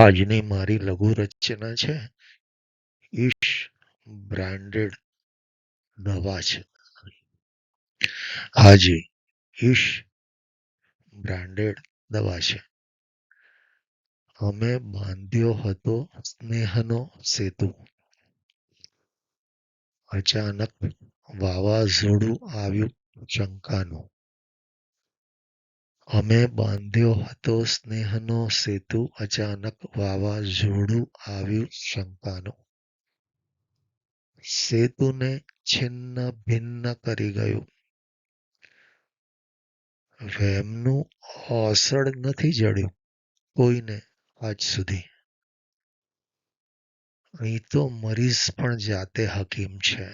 આજની મારી લઘુ રચના છે ઈશ બ્રાન્ડેડ દવા છે. હાજી, ઈશ બ્રાન્ડેડ દવા છે. અમે બાંધ્યો હતો સ્નેહનો સેતુ. અચાનક વાવાઝોડું આવ્યું શંકાનું. અમે બાંધ્યો હતો સ્નેહનો સેતુ. અચાનક વાવાઝોડું આવ્યું શંકાનું. સેતુને છિન્ન ભિન્ન કરી ગયું. વહેમનું ઓસડ નથી જડ્યું કોઈને આજ સુધી. અહીં તો મરીઝ પણ જાતે હકીમ છે.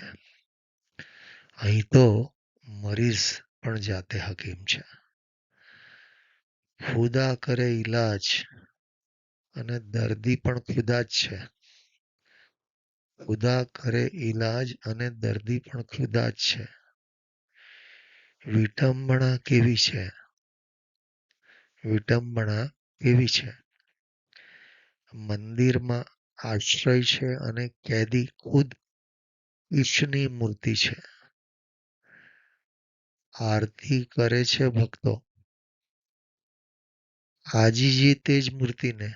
અહીં તો મરીઝ પણ જાતે હકીમ છે. ખુદા કરે ઈલાજ અને દર્દી પણ ખુદા જ છે. ખુદા કરે ઈલાજ અને દર્દી પણ ખુદા જ છે. વિટંબણા કેવી છે? વિટંબણા કેવી છે? મંદિરમાં આશ્રય છે અને કેદી ખુદ ઈશની મૂર્તિ છે. આરતી કરે છે ભક્તો. આજીજી તે જ મૂર્તિને.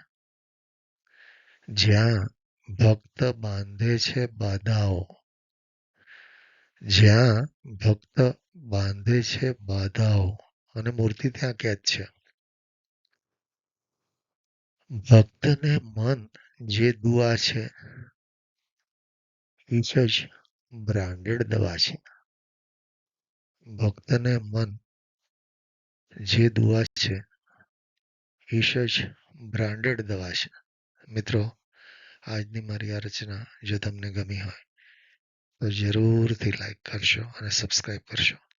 જ્યાં ભક્ત બાંધે છે બાધાઓ. જ્યાં ભક્ત બાંધે છે બાધાઓ અને મૂર્તિ ત્યાં કેદ છે. ભક્તને મન જે દુઆ છે ઈશ જ બ્રાન્ડેડ દવા છે. ભક્તને મન જે દુઆ છે ઈશ જ બ્રાન્ડેડ દવા છે. મિત્રો, આજની મારી આ રચના જો તમને ગમી હોય તો જરૂરથી લાઈક કરશો અને સબસ્ક્રાઈબ કરશો.